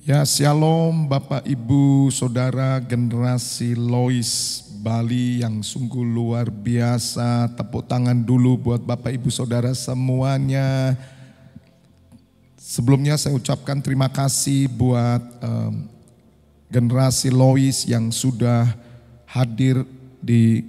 Ya, shalom Bapak Ibu Saudara generasi Lois Bali yang sungguh luar biasa. Tepuk tangan dulu buat Bapak Ibu Saudara semuanya. Sebelumnya saya ucapkan terima kasih buat generasi Lois yang sudah hadir di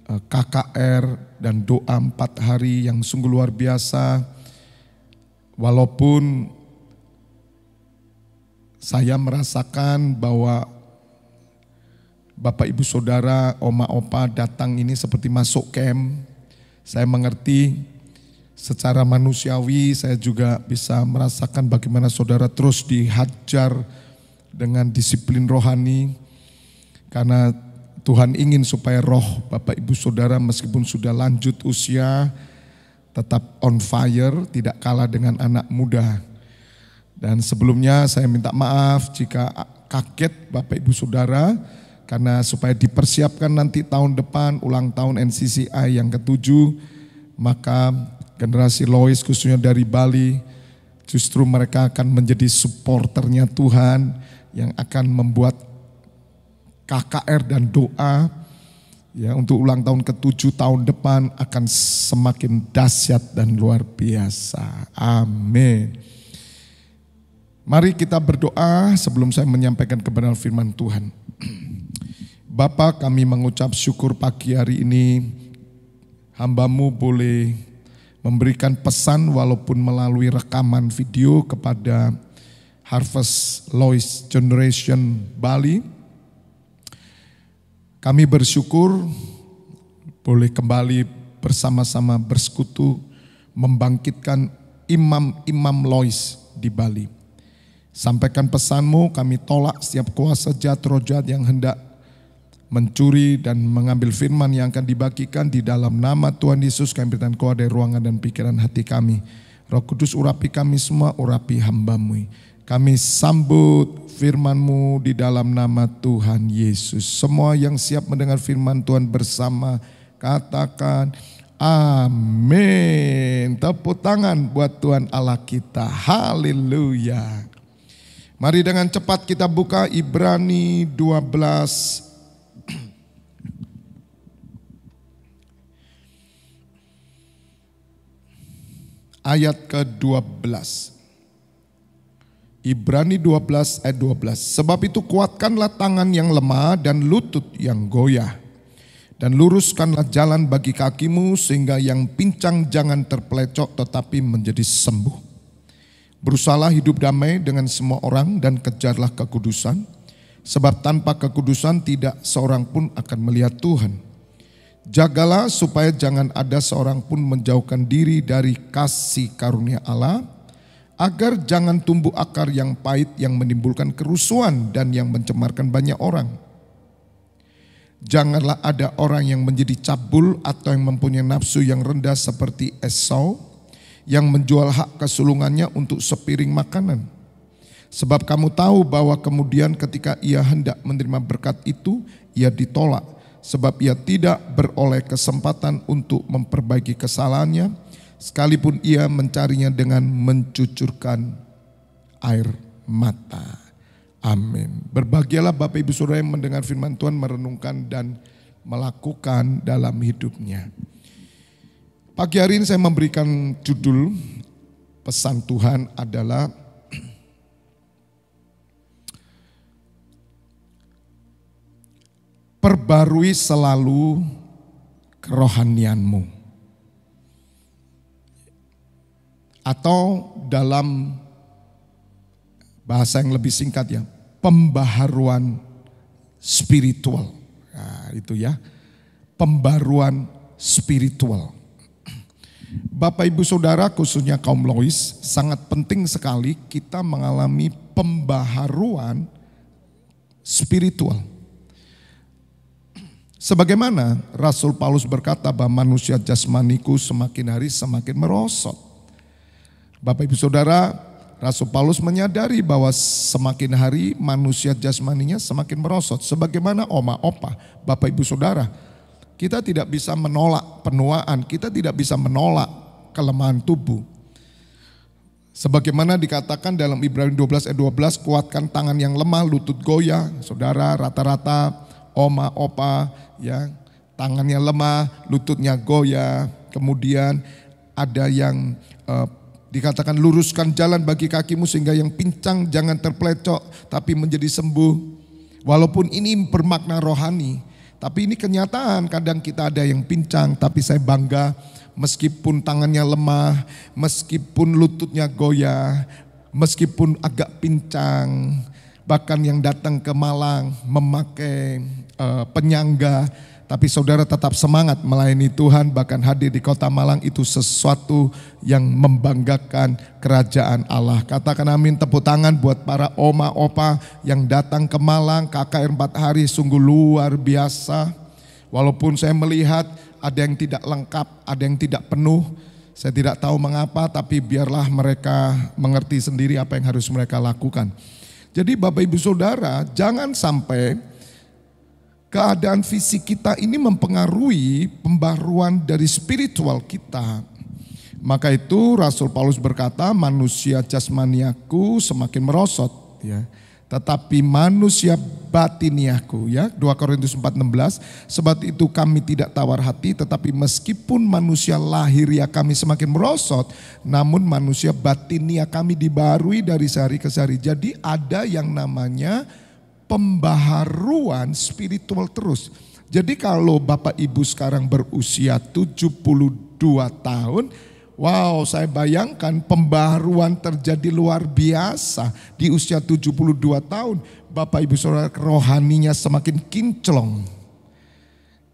KKR dan doa 4 hari yang sungguh luar biasa. Walaupun saya merasakan bahwa Bapak Ibu Saudara, Oma Opa datang ini seperti masuk camp. Saya mengerti secara manusiawi, saya juga bisa merasakan bagaimana saudara terus dihajar dengan disiplin rohani. Karena Tuhan ingin supaya roh Bapak Ibu Saudara meskipun sudah lanjut usia tetap on fire, tidak kalah dengan anak muda. Dan sebelumnya saya minta maaf jika kaget Bapak Ibu Saudara, karena supaya dipersiapkan nanti tahun depan ulang tahun NCCI yang ke-7, maka generasi Lois khususnya dari Bali, justru mereka akan menjadi supporternya Tuhan yang akan membuat KKR dan doa ya untuk ulang tahun ke-7 tahun depan akan semakin dahsyat dan luar biasa. Amin. Mari kita berdoa sebelum saya menyampaikan kebenaran firman Tuhan. Bapa, kami mengucap syukur pagi hari ini hamba-Mu boleh memberikan pesan walaupun melalui rekaman video kepada Harvest Lois Generation Bali. Kami bersyukur boleh kembali bersama-sama bersekutu membangkitkan imam-imam Lois di Bali. Sampaikan pesan-Mu, kami tolak setiap kuasa jahat roh jahat yang hendak mencuri dan mengambil firman yang akan dibagikan. Di dalam nama Tuhan Yesus kami berikan keluar dari ruangan dan pikiran hati kami. Roh Kudus urapi kami semua, urapi hamba-Mu. Kami sambut firman-Mu di dalam nama Tuhan Yesus. Semua yang siap mendengar firman Tuhan bersama katakan amin. Tepuk tangan buat Tuhan Allah kita. Haleluya. Mari dengan cepat kita buka Ibrani 12 ayat ke-12. Ibrani 12 ayat 12. Sebab itu kuatkanlah tangan yang lemah dan lutut yang goyah. Dan luruskanlah jalan bagi kakimu sehingga yang pincang jangan terpelecok tetapi menjadi sembuh. Berusahalah hidup damai dengan semua orang dan kejarlah kekudusan. Sebab tanpa kekudusan tidak seorang pun akan melihat Tuhan. Jagalah supaya jangan ada seorang pun menjauhkan diri dari kasih karunia Allah. Agar jangan tumbuh akar yang pahit yang menimbulkan kerusuhan dan yang mencemarkan banyak orang. Janganlah ada orang yang menjadi cabul atau yang mempunyai nafsu yang rendah seperti Esau, yang menjual hak kesulungannya untuk sepiring makanan. Sebab kamu tahu bahwa kemudian ketika ia hendak menerima berkat itu, ia ditolak. Sebab ia tidak beroleh kesempatan untuk memperbaiki kesalahannya, sekalipun ia mencarinya dengan mencucurkan air mata. Amin. Berbahagialah Bapak Ibu Saudara yang mendengar firman Tuhan, merenungkan dan melakukan dalam hidupnya. Pagi hari ini saya memberikan judul pesan Tuhan adalah perbarui selalu kerohanianmu. Atau dalam bahasa yang lebih singkat ya, pembaharuan spiritual. Nah, itu ya, pembaruan spiritual. Bapak Ibu Saudara khususnya kaum Lois, sangat penting sekali kita mengalami pembaharuan spiritual. Sebagaimana Rasul Paulus berkata bahwa manusia jasmaniku semakin hari semakin merosot. Bapak Ibu Saudara, Rasul Paulus menyadari bahwa semakin hari manusia jasmaninya semakin merosot. Sebagaimana Oma Opa, Bapak Ibu Saudara, kita tidak bisa menolak penuaan, kita tidak bisa menolak kelemahan tubuh. Sebagaimana dikatakan dalam Ibrani 12 ayat 12, kuatkan tangan yang lemah, lutut goyah. Saudara rata-rata oma, opa, ya, tangannya lemah, lututnya goyah. Kemudian ada yang dikatakan luruskan jalan bagi kakimu sehingga yang pincang jangan terpelecok tapi menjadi sembuh. Walaupun ini bermakna rohani, tapi ini kenyataan. Kadang kita ada yang pincang, tapi saya bangga meskipun tangannya lemah, meskipun lututnya goyah, meskipun agak pincang, bahkan yang datang ke Malang memakai penyangga, tapi saudara tetap semangat melayani Tuhan, bahkan hadir di kota Malang itu sesuatu yang membanggakan kerajaan Allah. Katakan amin, tepuk tangan buat para oma opa yang datang ke Malang KKR 4 hari, sungguh luar biasa. Walaupun saya melihat ada yang tidak lengkap, ada yang tidak penuh, saya tidak tahu mengapa, tapi biarlah mereka mengerti sendiri apa yang harus mereka lakukan. Jadi Bapak Ibu Saudara, jangan sampai keadaan fisik kita ini mempengaruhi pembaruan dari spiritual kita. Maka itu Rasul Paulus berkata, manusia jasmaniaku semakin merosot, ya, tetapi manusia batiniaku, ya, 2 Korintus 4:16, sebab itu kami tidak tawar hati, tetapi meskipun manusia lahiria kami semakin merosot, namun manusia batinia kami dibarui dari sehari ke sehari. Jadi ada yang namanya pembaharuan spiritual terus. Jadi kalau Bapak Ibu sekarang berusia 72 tahun, wow, saya bayangkan pembaharuan terjadi luar biasa. Di usia 72 tahun, Bapak Ibu Saudara, rohaninya semakin kinclong.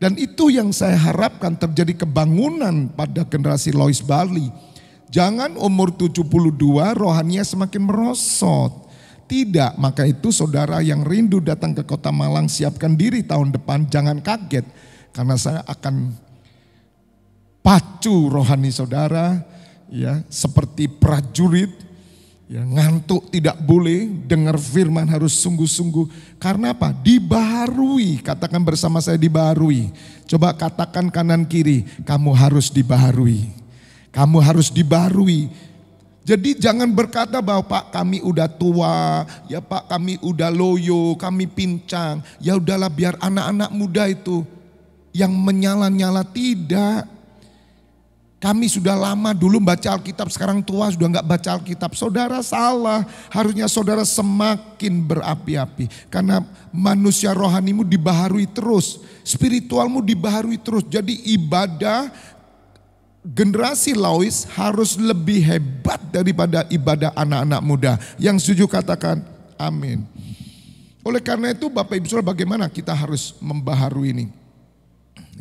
Dan itu yang saya harapkan terjadi kebangunan pada generasi Lois Barley. Jangan umur 72 rohaninya semakin merosot. Tidak, maka itu saudara yang rindu datang ke kota Malang, siapkan diri tahun depan, jangan kaget. Karena saya akan pacu rohani saudara, ya, seperti prajurit, ya, ngantuk tidak boleh, dengar firman harus sungguh-sungguh. Karena apa? Dibaharui, katakan bersama saya, dibaharui. Coba katakan kanan kiri, kamu harus dibaharui. Kamu harus dibaharui. Jadi jangan berkata bahwa Pak kami udah tua, ya Pak kami udah loyo, kami pincang. Ya udahlah biar anak-anak muda itu yang menyala-nyala. Tidak. Kami sudah lama dulu baca Alkitab, sekarang tua sudah enggak baca Alkitab. Saudara salah, harusnya saudara semakin berapi-api. Karena manusia rohanimu dibaharui terus, spiritualmu dibaharui terus. Jadi ibadah generasi Lois harus lebih hebat daripada ibadah anak-anak muda. Yang setuju katakan amin. Oleh karena itu Bapak Ibu Saudara, bagaimana kita harus membaharui ini?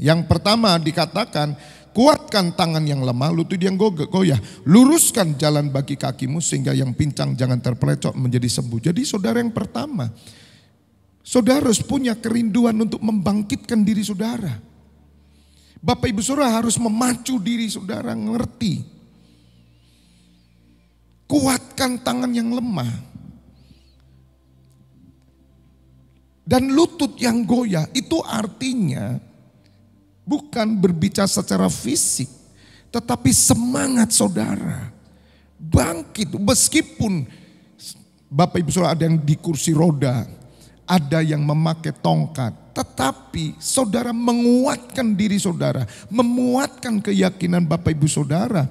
Yang pertama dikatakan, kuatkan tangan yang lemah, lutut yang goyah. Luruskan jalan bagi kakimu sehingga yang pincang jangan terpelecok menjadi sembuh. Jadi saudara, yang pertama, saudara harus punya kerinduan untuk membangkitkan diri saudara. Bapak Ibu Saudara harus memacu diri saudara, ngerti. Kuatkan tangan yang lemah. Dan lutut yang goyah, itu artinya bukan berbicara secara fisik, tetapi semangat saudara. Bangkit, meskipun Bapak Ibu Saudara ada yang di kursi roda, ada yang memakai tongkat. Tetapi saudara menguatkan diri saudara, menguatkan keyakinan Bapak Ibu Saudara.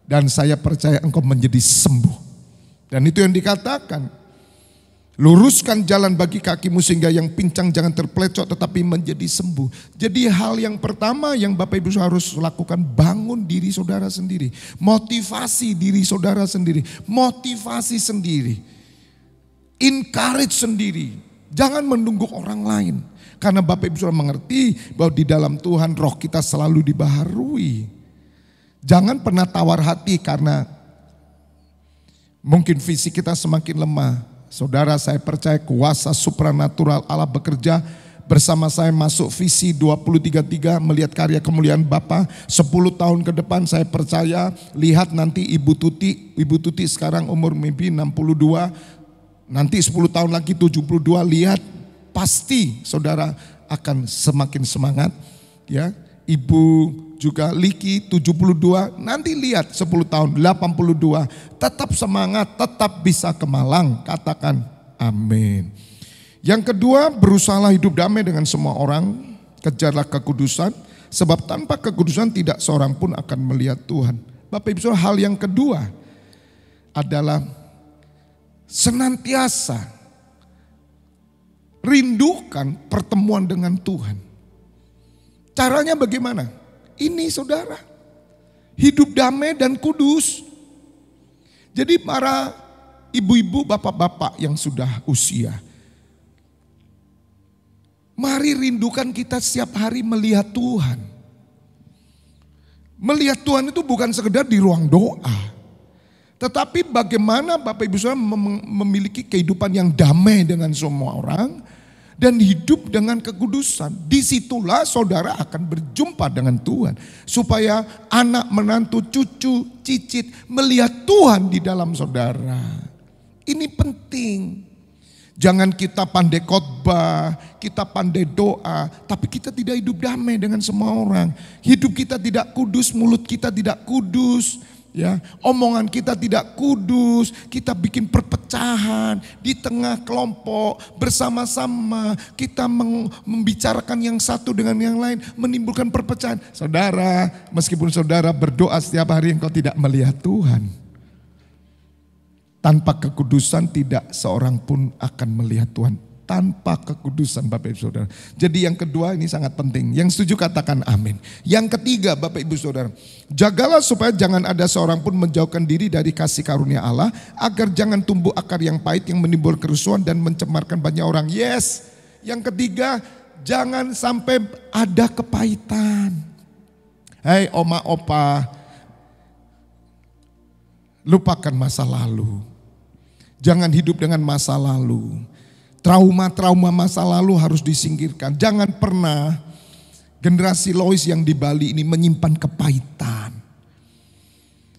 Dan saya percaya engkau menjadi sembuh. Dan itu yang dikatakan, luruskan jalan bagi kakimu sehingga yang pincang jangan terpelecok tetapi menjadi sembuh. Jadi hal yang pertama yang Bapak Ibu Saudara harus lakukan, bangun diri saudara sendiri. Motivasi diri saudara sendiri, motivasi sendiri. Encourage sendiri. Jangan menunggu orang lain. Karena Bapak Ibu Saudara mengerti bahwa di dalam Tuhan roh kita selalu dibaharui. Jangan pernah tawar hati karena mungkin fisik kita semakin lemah. Saudara, saya percaya kuasa supranatural Allah bekerja bersama saya masuk visi 2033 melihat karya kemuliaan Bapa. 10 tahun ke depan saya percaya, lihat nanti Ibu Tuti sekarang umur mimpi 62. Nanti 10 tahun lagi 72, lihat pasti saudara akan semakin semangat, ya. Ibu juga Liki 72, nanti lihat 10 tahun 82, tetap semangat, tetap bisa ke Malang, katakan amin. Yang kedua, berusahalah hidup damai dengan semua orang, kejarlah kekudusan, sebab tanpa kekudusan tidak seorang pun akan melihat Tuhan. Bapak Ibu Saudara, hal yang kedua adalah senantiasa rindukan pertemuan dengan Tuhan. Caranya bagaimana? Ini saudara, hidup damai dan kudus. Jadi para ibu-ibu, bapak-bapak yang sudah usia, mari rindukan kita setiap hari melihat Tuhan. Melihat Tuhan itu bukan sekedar di ruang doa, tetapi bagaimana Bapak Ibu Saudara memiliki kehidupan yang damai dengan semua orang dan hidup dengan kekudusan. Disitulah saudara akan berjumpa dengan Tuhan. Supaya anak, menantu, cucu, cicit melihat Tuhan di dalam saudara. Ini penting. Jangan kita pandai khotbah, kita pandai doa, tapi kita tidak hidup damai dengan semua orang. Hidup kita tidak kudus, mulut kita tidak kudus. Ya, omongan kita tidak kudus, kita bikin perpecahan di tengah kelompok bersama-sama, kita membicarakan yang satu dengan yang lain, menimbulkan perpecahan. Saudara, meskipun saudara berdoa setiap hari, engkau tidak melihat Tuhan. Tanpa kekudusan tidak seorang pun akan melihat Tuhan. Tanpa kekudusan Bapak Ibu Saudara. Jadi yang kedua ini sangat penting. Yang setuju katakan amin. Yang ketiga Bapak Ibu Saudara. Jagalah supaya jangan ada seorang pun menjauhkan diri dari kasih karunia Allah. Agar jangan tumbuh akar yang pahit yang menimbulkan kerusuhan dan mencemarkan banyak orang. Yes. Yang ketiga, jangan sampai ada kepahitan. Hai oma opa, lupakan masa lalu. Jangan hidup dengan masa lalu. Trauma-trauma masa lalu harus disingkirkan. Jangan pernah generasi Lois yang di Bali ini menyimpan kepahitan.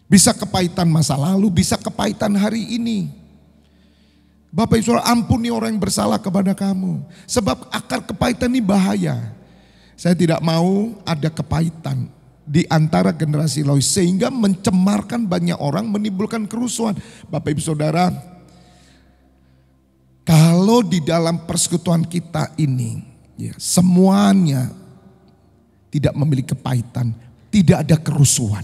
Bisa kepahitan masa lalu, bisa kepahitan hari ini. Bapak Ibu Saudara, ampuni orang yang bersalah kepada kamu. Sebab akar kepahitan ini bahaya. Saya tidak mau ada kepahitan di antara generasi Lois sehingga mencemarkan banyak orang, menimbulkan kerusuhan. Bapak Ibu Saudara, kalau di dalam persekutuan kita ini ya, semuanya tidak memiliki kepahitan, tidak ada kerusuhan.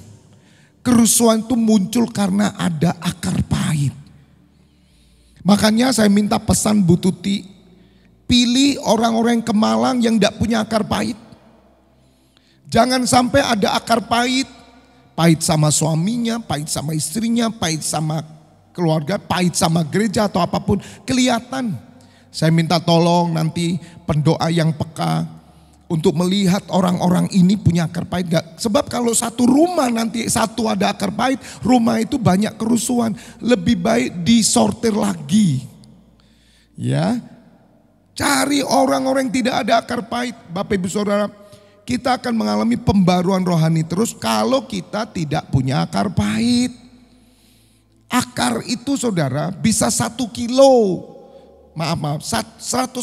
Kerusuhan itu muncul karena ada akar pahit. Makanya saya minta pesan Bu Tuti, pilih orang-orang ke Malang yang tidak punya akar pahit. Jangan sampai ada akar pahit, pahit sama suaminya, pahit sama istrinya, pahit sama keluarga, pahit sama gereja atau apapun, kelihatan. Saya minta tolong nanti pendoa yang peka untuk melihat orang-orang ini punya akar pahit gak. Sebab kalau satu rumah nanti satu ada akar pahit, rumah itu banyak kerusuhan. Lebih baik disortir lagi. Ya, cari orang-orang yang tidak ada akar pahit. Bapak Ibu Saudara, kita akan mengalami pembaruan rohani terus kalau kita tidak punya akar pahit. Akar itu saudara bisa 1 kilo, maaf 100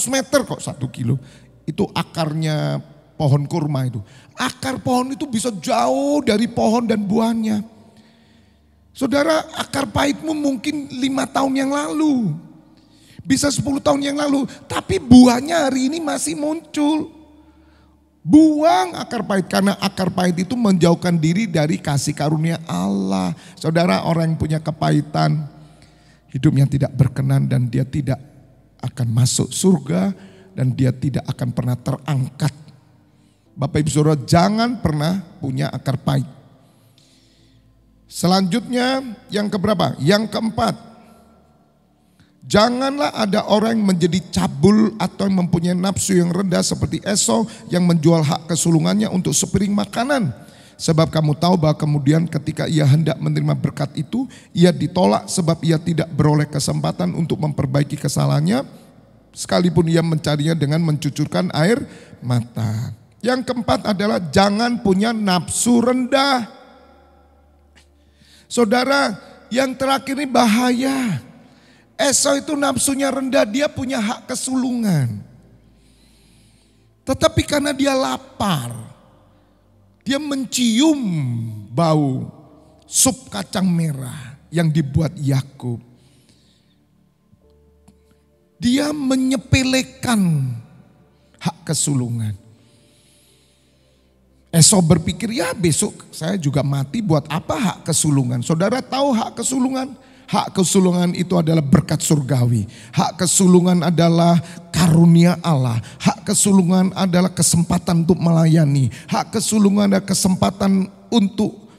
meter kok 1 kilo. Itu akarnya pohon kurma itu. Akar pohon itu bisa jauh dari pohon dan buahnya. Saudara, akar pahitmu mungkin 5 tahun yang lalu. Bisa 10 tahun yang lalu. Tapi buahnya hari ini masih muncul. Buang akar pahit, karena akar pahit itu menjauhkan diri dari kasih karunia Allah. Saudara, orang yang punya kepahitan, hidupnya tidak berkenan dan dia tidak akan masuk surga dan dia tidak akan pernah terangkat. Bapak Ibu Saudara, jangan pernah punya akar pahit. Selanjutnya yang keberapa? Yang keempat. Janganlah ada orang yang menjadi cabul atau yang mempunyai nafsu yang rendah seperti Esau yang menjual hak kesulungannya untuk sepiring makanan. Sebab kamu tahu bahwa kemudian ketika ia hendak menerima berkat itu, ia ditolak sebab ia tidak beroleh kesempatan untuk memperbaiki kesalahannya, sekalipun ia mencarinya dengan mencucurkan air mata. Yang keempat adalah jangan punya nafsu rendah. Saudara, yang terakhir ini bahaya. Esau itu nafsunya rendah, dia punya hak kesulungan. Tetapi karena dia lapar, Dia mencium bau sup kacang merah yang dibuat Yakub. Dia menyepelekan hak kesulungan. Esau berpikir, ya besok saya juga mati, buat apa hak kesulungan? Saudara tahu hak kesulungan? Hak kesulungan itu adalah berkat surgawi. Hak kesulungan adalah karunia Allah. Hak kesulungan adalah kesempatan untuk melayani. Hak kesulungan adalah kesempatan untuk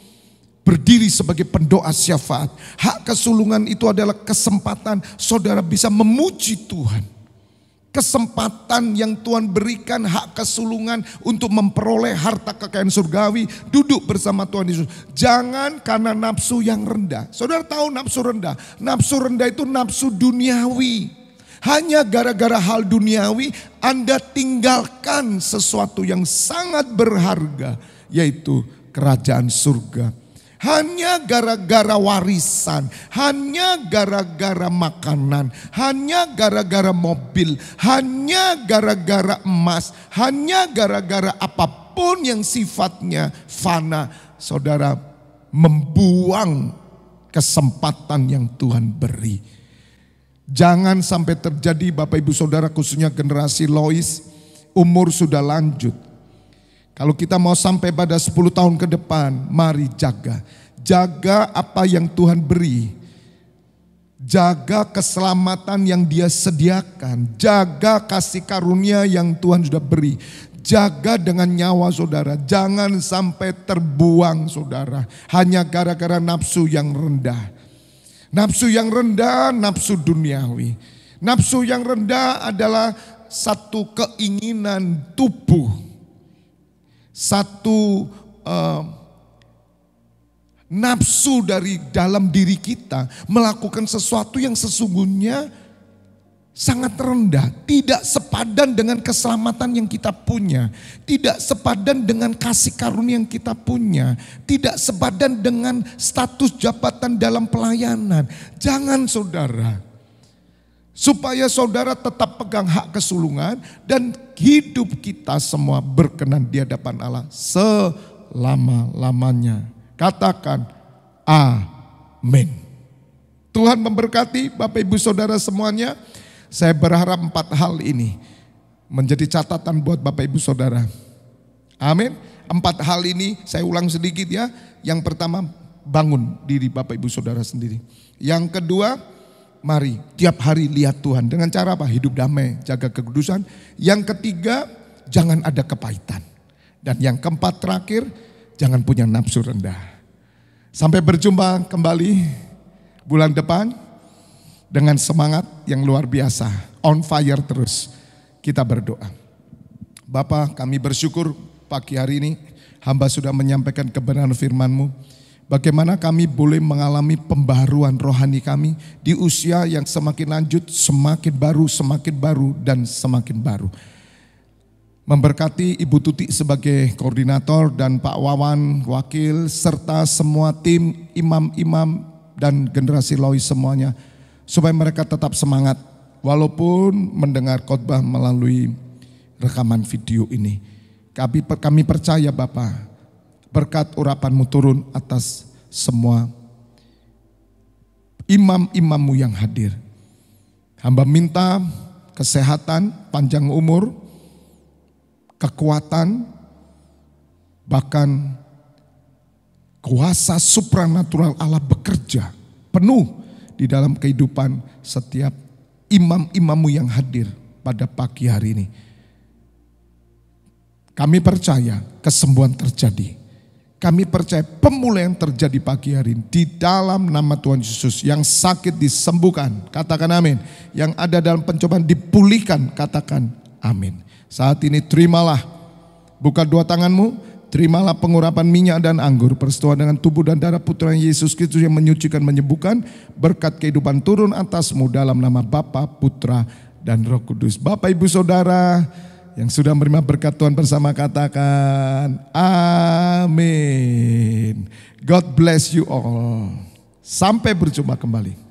berdiri sebagai pendoa syafaat. Hak kesulungan itu adalah kesempatan saudara bisa memuji Tuhan. Kesempatan yang Tuhan berikan, hak kesulungan untuk memperoleh harta kekayaan surgawi, duduk bersama Tuhan Yesus. Jangan karena nafsu yang rendah. Saudara tahu nafsu rendah? Nafsu rendah itu nafsu duniawi. Hanya gara-gara hal duniawi Anda tinggalkan sesuatu yang sangat berharga, yaitu kerajaan surga. Hanya gara-gara warisan, hanya gara-gara makanan, hanya gara-gara mobil, hanya gara-gara emas, hanya gara-gara apapun yang sifatnya fana, saudara membuang kesempatan yang Tuhan beri. Jangan sampai terjadi Bapak Ibu Saudara, khususnya generasi Lois, umur sudah lanjut. Kalau kita mau sampai pada 10 tahun ke depan, mari jaga. Jaga apa yang Tuhan beri. Jaga keselamatan yang Dia sediakan. Jaga kasih karunia yang Tuhan sudah beri. Jaga dengan nyawa saudara. Jangan sampai terbuang saudara. Hanya gara-gara nafsu yang rendah. Nafsu yang rendah, nafsu duniawi. Nafsu yang rendah adalah satu keinginan tubuh. Satu nafsu dari dalam diri kita melakukan sesuatu yang sesungguhnya sangat rendah. Tidak sepadan dengan keselamatan yang kita punya. Tidak sepadan dengan kasih karunia yang kita punya. Tidak sepadan dengan status jabatan dalam pelayanan. Jangan saudara. Supaya saudara tetap pegang hak kesulungan dan hidup kita semua berkenan di hadapan Allah selama-lamanya. Katakan amin. Tuhan memberkati Bapak Ibu Saudara semuanya. Saya berharap 4 hal ini menjadi catatan buat Bapak Ibu Saudara. Amin. 4 hal ini saya ulang sedikit ya. Yang pertama, bangun diri Bapak Ibu Saudara sendiri. Yang kedua, mari tiap hari lihat Tuhan. Dengan cara apa? Hidup damai, jaga kekudusan. Yang ketiga, jangan ada kepahitan. Dan yang keempat terakhir, jangan punya nafsu rendah. Sampai berjumpa kembali bulan depan dengan semangat yang luar biasa. On fire terus. Kita berdoa. Bapa, kami bersyukur pagi hari ini hamba sudah menyampaikan kebenaran firman-Mu. Bagaimana kami boleh mengalami pembaharuan rohani kami di usia yang semakin lanjut, semakin baru, dan semakin baru. Memberkati Ibu Tuti sebagai koordinator dan Pak Wawan wakil serta semua tim imam-imam dan generasi Lois semuanya. Supaya mereka tetap semangat walaupun mendengar khotbah melalui rekaman video ini. Kami percaya Bapak, berkat urapan-Mu turun atas semua imam-imam-Mu yang hadir. Hamba minta kesehatan, panjang umur, kekuatan, bahkan kuasa supranatural Allah bekerja penuh di dalam kehidupan setiap imam-imam-Mu yang hadir pada pagi hari ini. Kami percaya kesembuhan terjadi. Kami percaya pemulihan terjadi pagi hari ini di dalam nama Tuhan Yesus. Yang sakit disembuhkan, katakan amin. Yang ada dalam pencobaan dipulihkan, katakan amin. Saat ini terimalah, buka 2 tanganmu, terimalah pengurapan minyak dan anggur, persetujuan dengan tubuh dan darah Putra Yesus Kristus yang menyucikan, menyembuhkan, berkat kehidupan turun atasmu dalam nama Bapa, Putra, dan Roh Kudus. Bapak Ibu Saudara yang sudah menerima berkat Tuhan bersama, katakan amin. God bless you all. Sampai berjumpa kembali.